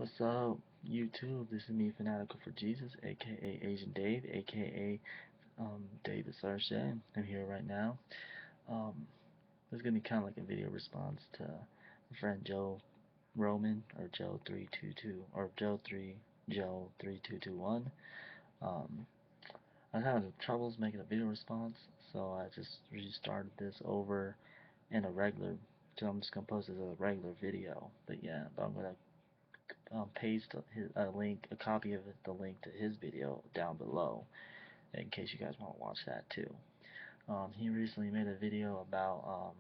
What's up, YouTube? This is me, Fanatical for Jesus, aka Asian Dave, aka David Sarche. I'm here right now. Um, this is gonna be kind of like a video response to my friend Joe Roman or Joe322 or Joe3221. Um, I was having troubles making a video response, so I just restarted this over in a regular. So I'm just gonna post this as a regular video. But I'm gonna paste a link, a copy of the link to his video down below, in case you guys want to watch that too. He recently made a video about,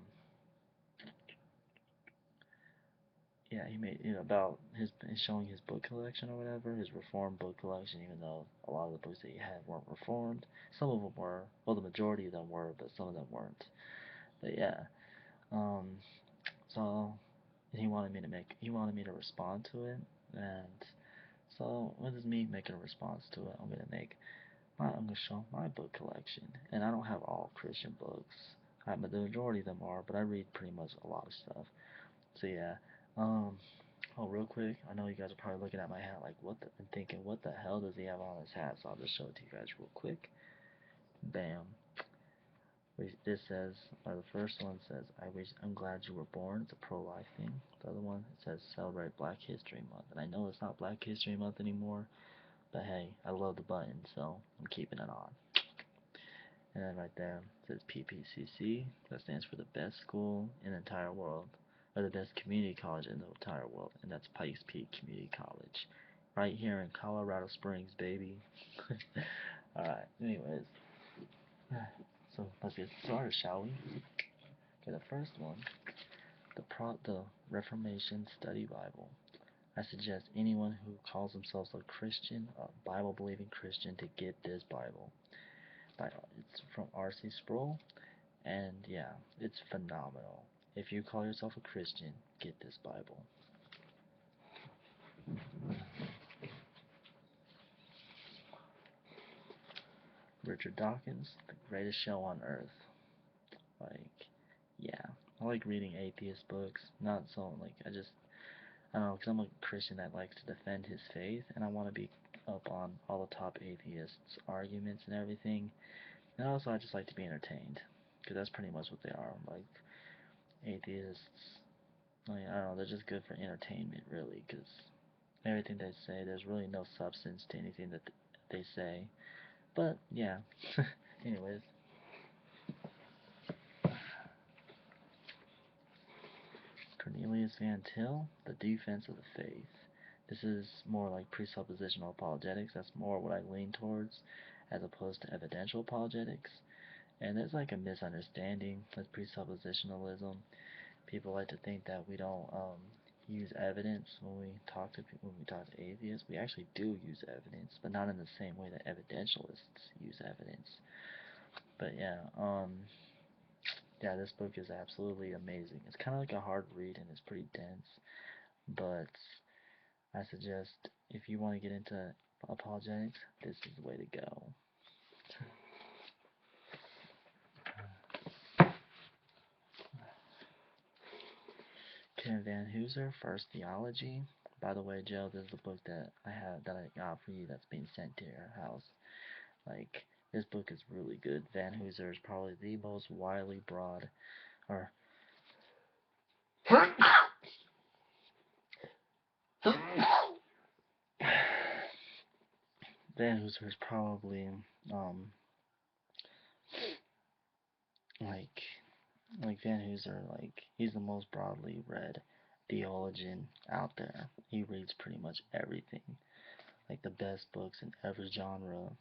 he made about his showing his book collection or whatever, his reformed book collection. Even though a lot of the books that he had weren't reformed, some of them were. Well, the majority of them were, but some of them weren't. But yeah, um, so he wanted me to respond to it, and so with this me making a response to it, I'm gonna show my book collection, and I don't have all Christian books. The majority of them are, but I read pretty much a lot of stuff. So yeah. Um. Oh, real quick, I know you guys are probably looking at my hat like and thinking, what the hell does he have on his hat? So I'll just show it to you guys real quick. Bam. This says, the first one says, I'm glad you were born. It's a pro-life thing. The other one, it says, celebrate Black History Month. And I know it's not Black History Month anymore, but hey, I love the button, so I'm keeping it on. And then right there it says PPCC. That stands for the best school in the entire world, or the best community college in the entire world, and that's Pikes Peak Community College, right here in Colorado Springs, baby. Alright, anyways, so let's get started, shall we? Okay, the first one, the Reformation Study Bible. I suggest anyone who calls themselves a Christian, a Bible-believing Christian, to get this Bible. It's from R.C. Sproul, and yeah, it's phenomenal. If you call yourself a Christian, get this Bible. Richard Dawkins, The Greatest Show on Earth. Yeah, I like reading atheist books. Not so, I don't know, because I'm a Christian that likes to defend his faith, and I want to be up on all the top atheists' arguments and everything. And also, I just like to be entertained, because that's pretty much what they are. Like, atheists, I don't know, they're just good for entertainment, really, because everything they say, there's really no substance to anything that they say. But, yeah. Anyways. Cornelius Van Til, The Defense of the Faith. This is more like presuppositional apologetics. That's more what I lean towards, as opposed to evidential apologetics. And there's like a misunderstanding with presuppositionalism. People like to think that we don't use evidence when we talk to atheists. We actually do use evidence, but not in the same way that evidentialists use evidence. But yeah, this book is absolutely amazing. It's kind of like a hard read and it's pretty dense, but I suggest if you want to get into apologetics, this is the way to go. Ken Van Hooser, First Theology. By the way, Joe, this is the book that I got for you that's being sent to your house. Like, this book is really good. Van Hooser is probably the most widely broad, or Van Hooser is probably like Van Hooser, he's the most broadly read theologian out there. He reads pretty much everything, like the best books in every genre.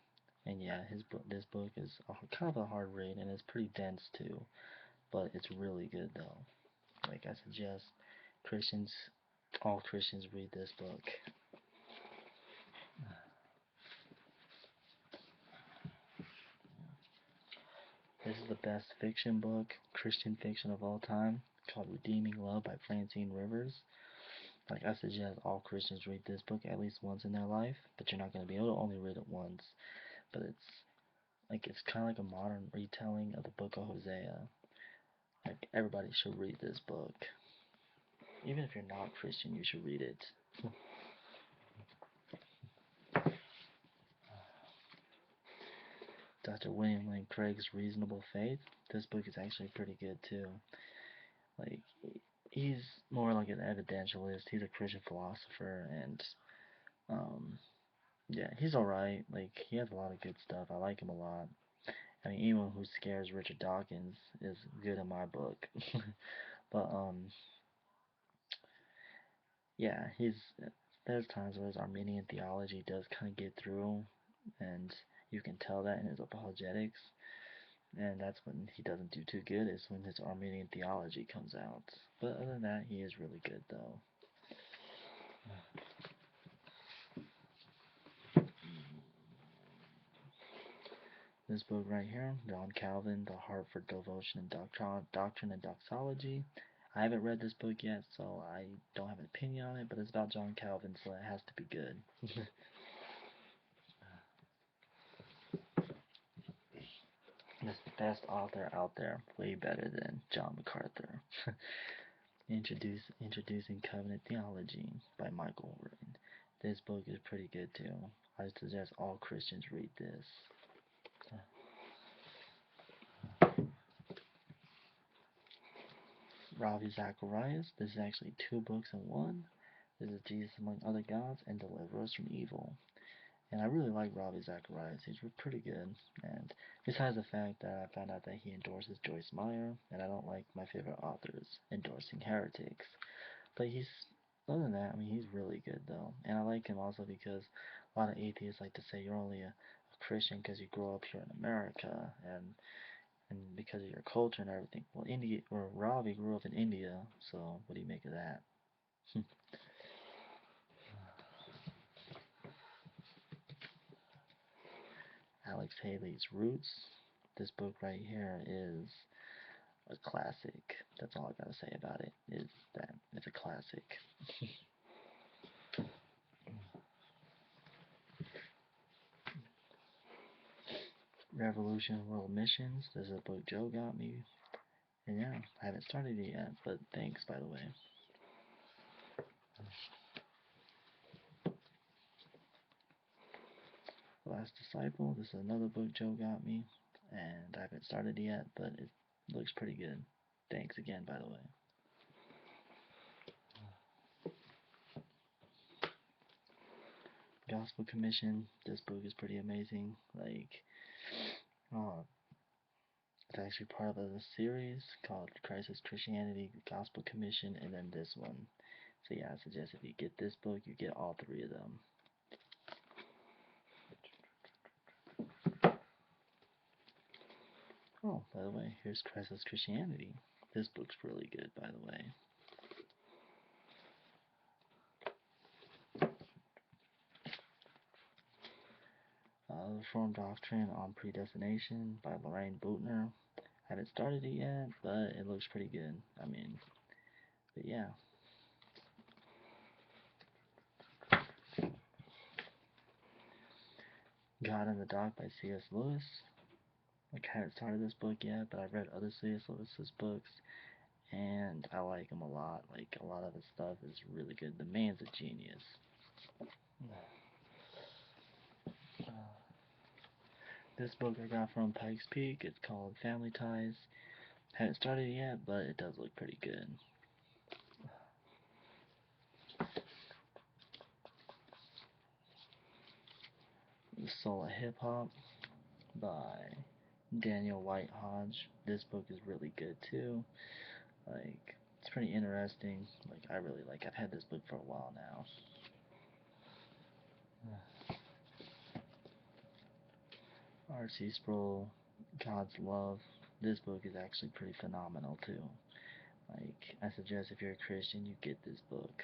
And yeah, this book is kind of a hard read, and it's pretty dense too, but it's really good though. Like, I suggest all Christians read this book. This is the best fiction book, Christian fiction of all time, called Redeeming Love by Francine Rivers. Like, I suggest all Christians read this book at least once in their life, but you're not going to be able to only read it once. But it's kind of like a modern retelling of the book of Hosea. Like, everybody should read this book. Even if you're not Christian, you should read it. Dr. William Lane Craig's Reasonable Faith. This book is actually pretty good too. Like, he's more like an evidentialist. He's a Christian philosopher, and um, yeah, he's alright. Like, he has a lot of good stuff. I like him a lot. I mean, anyone who scares Richard Dawkins is good in my book. But yeah, there's times where his Armenian theology does kind of get through, and you can tell that in his apologetics. And that's when he doesn't do too good, is when his Armenian theology comes out. But other than that, he is really good, though. This book right here, John Calvin, The Hartford Devotion and Doctrine and Doxology. I haven't read this book yet, so I don't have an opinion on it, but it's about John Calvin, so it has to be good. This best author out there, way better than John MacArthur. Introducing Covenant Theology by Michael Wharton. This book is pretty good too. I suggest all Christians read this. Ravi Zacharias. This is actually 2 books in one. This is Jesus Among Other Gods and Deliver Us from Evil. And I really like Ravi Zacharias. He's pretty good. And besides the fact that I found out that he endorses Joyce Meyer, and I don't like my favorite authors endorsing heretics. But other than that, I mean, he's really good though. And I like him also because a lot of atheists like to say you're only a Christian because you grow up here in America and because of your culture and everything. Well, Ravi grew up in India, so what do you make of that? Alex Haley's Roots. This book right here is a classic. That's all I gotta say about it, is that it's a classic. Revolution World Missions. This is a book Joe got me. And yeah, I haven't started it yet, but thanks, by the way. The Last Disciple. This is another book Joe got me, and I haven't started it yet, but it looks pretty good. Thanks again, by the way. Gospel Commission. This book is pretty amazing. Like, uh, it's actually part of a series called Crisis Christianity, Gospel Commission, and then this one. So yeah, I suggest if you get this book, you get all 3 of them. Oh, by the way, here's Crisis Christianity. This book's really good, by the way. Reformed Doctrine on Predestination by Lorraine Bootner. I haven't started it yet, but it looks pretty good. I mean, but yeah. God in the Dark by C.S. Lewis. I haven't started this book yet, but I've read other C.S. Lewis's books, and I like him a lot. Like, a lot of his stuff is really good. The man's a genius. This book I got from Pikes Peak. It's called Family Ties. Haven't started it yet, but it does look pretty good. The Soul of Hip Hop by Daniel White Hodge. This book is really good too. Like, it's pretty interesting. Like, I really like. I've had this book for a while now. R.C. Sproul, God's Love. This book is actually pretty phenomenal too. Like, I suggest if you're a Christian, you get this book.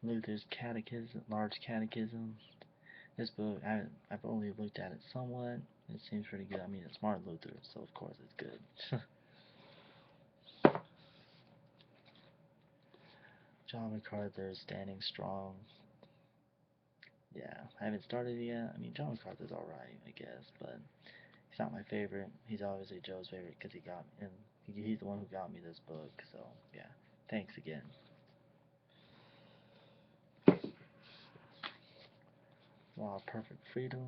Luther's Catechism, Large Catechism. This book, I've only looked at it somewhat. It seems pretty good. I mean, it's Martin Luther, so of course it's good. John MacArthur Standing Strong. Yeah, I haven't started it yet. I mean, John MacArthur's alright, I guess, but he's not my favorite. He's obviously Joe's favorite because he's the one who got me this book. So yeah, thanks again. Law of Perfect Freedom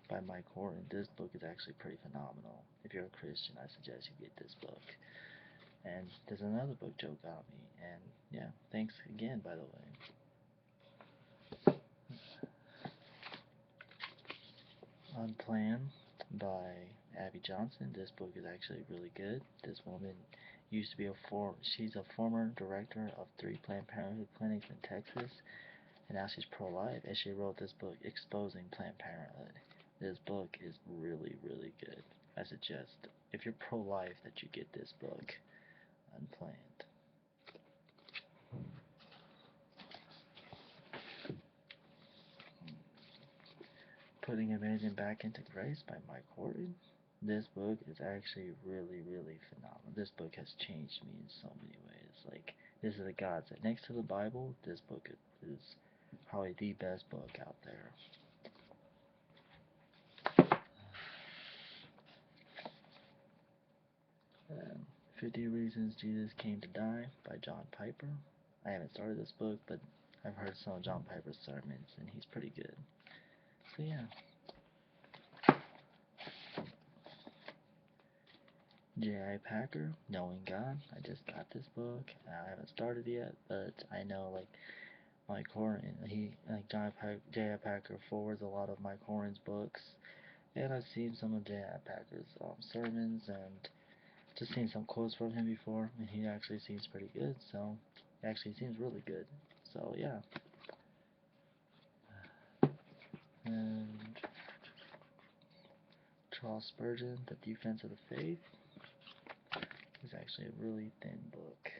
by Mike Horton. This book is actually pretty phenomenal. If you're a Christian, I suggest you get this book. And there's another book Joe got me, and yeah, thanks again, by the way. Unplanned by Abby Johnson. This book is actually really good. This woman used to be she's a former director of 3 Planned Parenthood clinics in Texas, and now she's pro-life, and she wrote this book exposing Planned Parenthood. This book is really, really good. I suggest, if you're pro-life, that you get this book, Unplanned. Putting Amazing Back into Grace by Mike Horton. This book is actually really, really phenomenal. This book has changed me in so many ways. Like, this is a godsend. Next to the Bible, this book is probably the best book out there. 50 Reasons Jesus Came to Die by John Piper. I haven't started this book, but I've heard some of John Piper's sermons, and he's pretty good. So yeah. J.I. Packer, Knowing God. I just got this book. I haven't started yet, but I know like Mike Horton, J.I. Packer forwards a lot of Mike Horton's books, and I've seen some of J.I. Packer's sermons, and just seen some quotes from him before, and he actually seems pretty good. So he actually seems really good. So yeah. And Charles Spurgeon, The Defense of the Faith. It's actually a really thin book,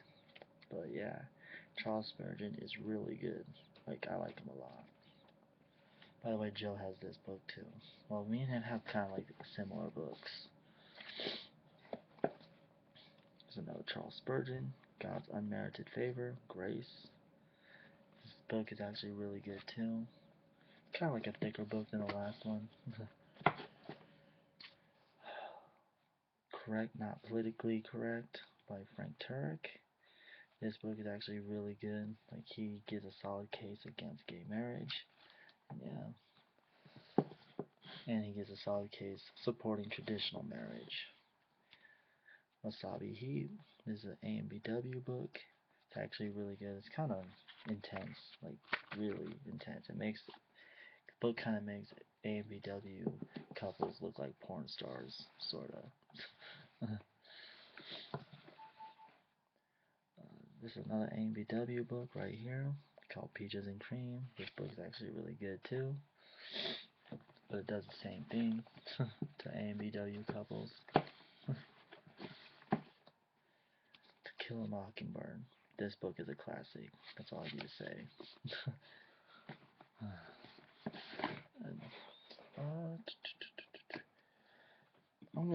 but yeah, Charles Spurgeon is really good. Like, I like him a lot. By the way, Joe has this book too. Well, me and him have kind of like similar books. There's another Charles Spurgeon, God's Unmerited Favor, Grace. This book is actually really good too. Kind of like a thicker book than the last one. Correct, Not Politically Correct by Frank Turek. This book is actually really good. Like, he gives a solid case against gay marriage. Yeah. And he gives a solid case supporting traditional marriage. Wasabi Heat is an AMBW book. It's actually really good. It's kind of intense, like really intense. The book kind of makes AMBW couples look like porn stars, sorta. This is another AMBW book right here called Peaches and Cream. This book is actually really good too, but it does the same thing to AMBW couples. To Kill a Mockingbird. This book is a classic. That's all I need to say. I'm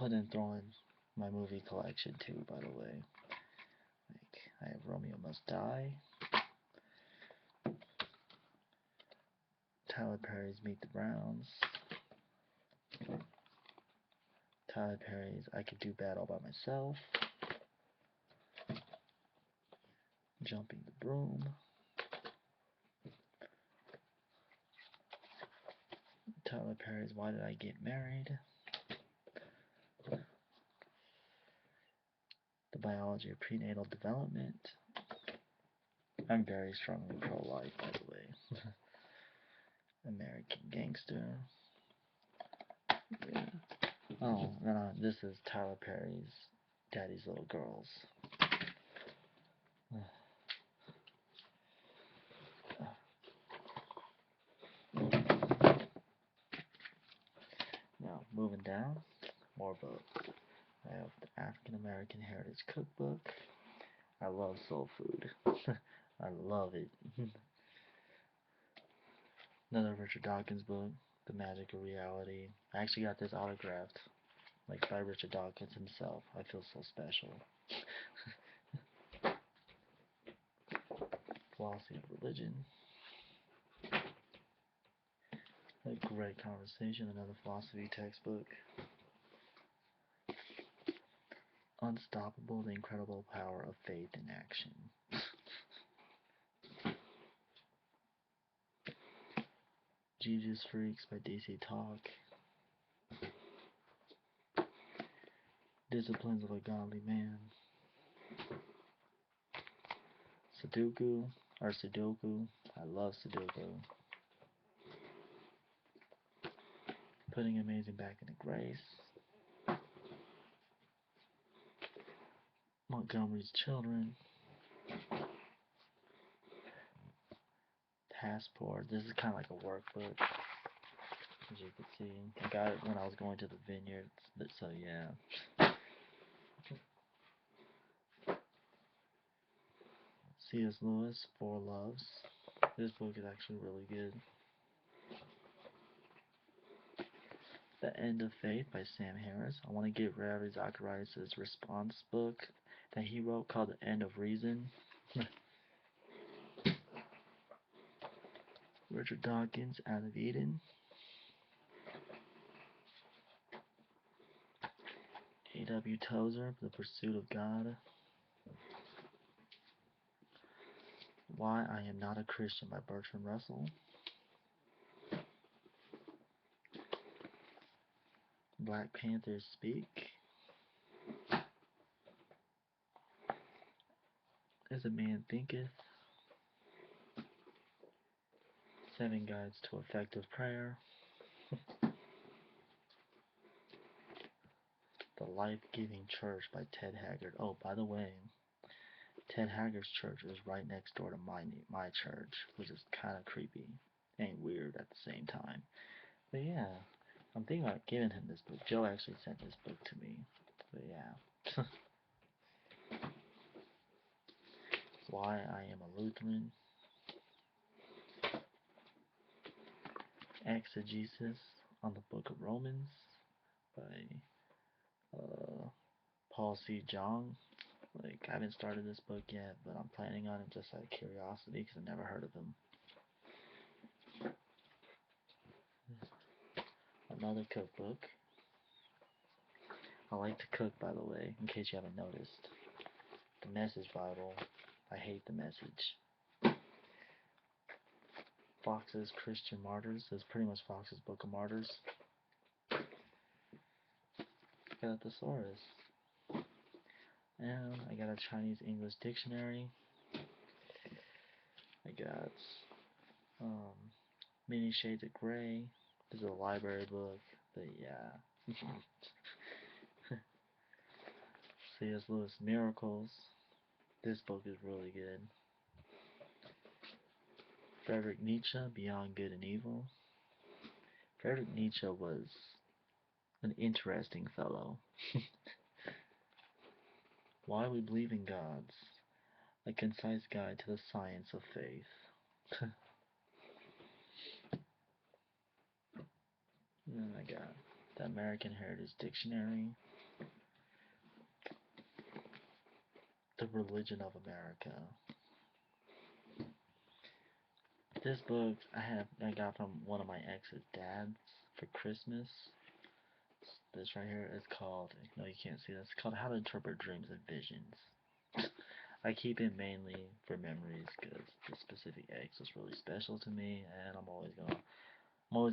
gonna throw in my movie collection too, by the way. Like, I have Romeo Must Die, Tyler Perry's Meet the Browns, Tyler Perry's I Could Do Bad All By Myself, Jumping the Broom, Tyler Perry's Why Did I Get Married, The Biology of Prenatal Development. I'm very strongly pro-life, by the way. American Gangster. Yeah. Oh, this is Tyler Perry's Daddy's Little Girls. Now, moving down, more books. I have the African American Heritage Cookbook. I love soul food. I love it. Another Richard Dawkins book, The Magic of Reality. I actually got this autographed, like by Richard Dawkins himself. I feel so special. Philosophy of Religion. A great conversation, another philosophy textbook. Unstoppable, the Incredible Power of Faith in Action. Jesus Freaks by DC Talk. Disciplines of a Godly Man. Sudoku. I love Sudoku. Putting Amazing Back into Grace. Montgomery's Children. Passport. This is kind of like a workbook, as you can see. I got it when I was going to the vineyards, so yeah. C.S. Lewis, Four Loves. This book is actually really good. The End of Faith by Sam Harris. I want to get Rabbi Zacharias' response book that he wrote called The End of Reason. Richard Dawkins, Out of Eden. A.W. Tozer, The Pursuit of God. Why I Am Not a Christian by Bertrand Russell. Black Panthers Speak. As a Man Thinketh. 7 Guides to Effective Prayer. The Life-Giving Church by Ted Haggard. Oh, by the way, Ted Haggard's church is right next door to my church, which is kind of creepy and weird at the same time. But yeah, I'm thinking about giving him this book. Joe actually sent this book to me. But yeah. Why I Am a Lutheran. Exegesis on the Book of Romans by Paul C. Jong. Like, I haven't started this book yet, but I'm planning on it just out of curiosity because I've never heard of him. Another cookbook. I like to cook, by the way, in case you haven't noticed. The Message Bible. I hate the Message. Fox's Christian Martyrs. This is pretty much Fox's Book of Martyrs. Got a thesaurus. And I got a Chinese English dictionary. I got Many Shades of Grey. This is a library book, but yeah. C.S. Lewis Miracles. This book is really good. Friedrich Nietzsche, Beyond Good and Evil. Friedrich Nietzsche was an interesting fellow. Why We Believe in Gods. A Concise Guide to the Science of Faith. And then I got the American Heritage Dictionary. The Religion of America. This book I got from one of my ex's dads for Christmas. This right here is called, no you can't see this, it's called How to Interpret Dreams and Visions. I keep it mainly for memories because the specific ex was really special to me, and I'm always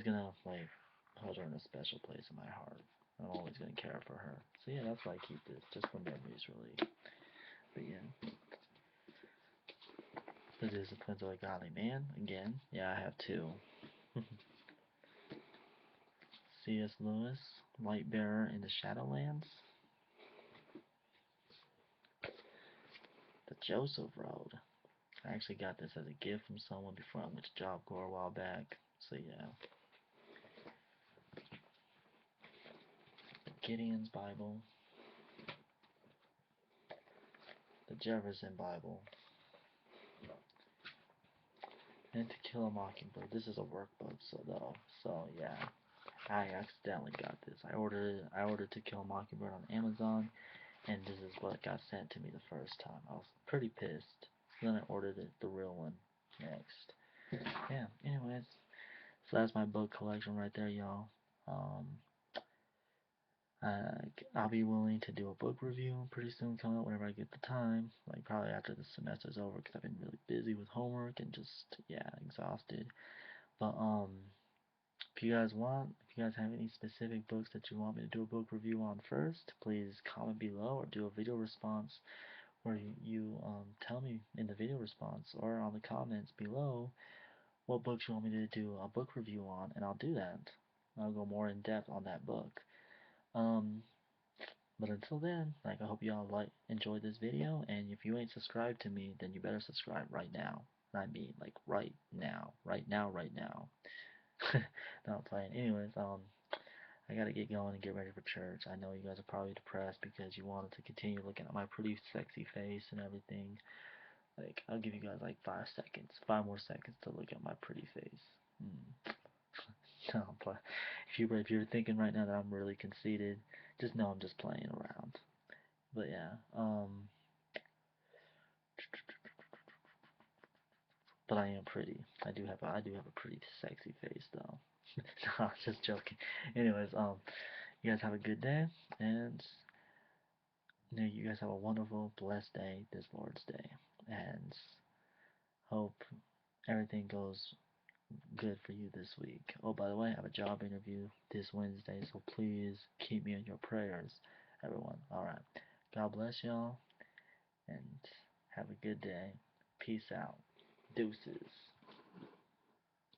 gonna like hold her in a special place in my heart. I'm always gonna care for her. So yeah, that's why I keep this, just for memories really. But yeah. The Disciplines of a Godly Man, again. Yeah, I have 2. C.S. Lewis, Light Bearer in the Shadowlands. The Joseph Road. I actually got this as a gift from someone before I went to Job Corps a while back. So yeah. The Gideon's Bible. The Jefferson Bible. And To Kill a Mockingbird. This is a workbook, so yeah. I accidentally got this. I ordered To Kill a Mockingbird on Amazon, and this is what got sent to me the first time. I was pretty pissed. Then I ordered the real one next. Yeah, anyways. So that's my book collection right there, y'all. I'll be willing to do a book review pretty soon, coming out whenever I get the time. Like probably after the semester's over, because I've been really busy with homework and just, yeah, exhausted. But If you guys want, if you guys have any specific books that you want me to do a book review on first, please comment below or do a video response where you tell me in the video response or on the comments below what books you want me to do a book review on, and I'll do that. I'll go more in depth on that book. Um, but until then, like, I hope y'all enjoyed this video, and if you ain't subscribed to me, then you better subscribe right now. I mean, like, right now, right now, right now. Not playing. Anyways, I gotta get going and get ready for church. I know you guys are probably depressed because you wanted to continue looking at my pretty sexy face and everything. Like, I'll give you guys like 5 seconds, 5 more seconds to look at my pretty face. No, but if you're thinking right now that I'm really conceited, just know I'm just playing around. But yeah, but I am pretty. I do have a pretty sexy face though. No, just joking. Anyways, you guys have a good day, and you guys have a wonderful, blessed day this Lord's Day, and hope everything goes good for you this week. Oh, by the way, I have a job interview this Wednesday, so please keep me in your prayers, everyone. Alright. God bless y'all, and have a good day. Peace out. Deuces.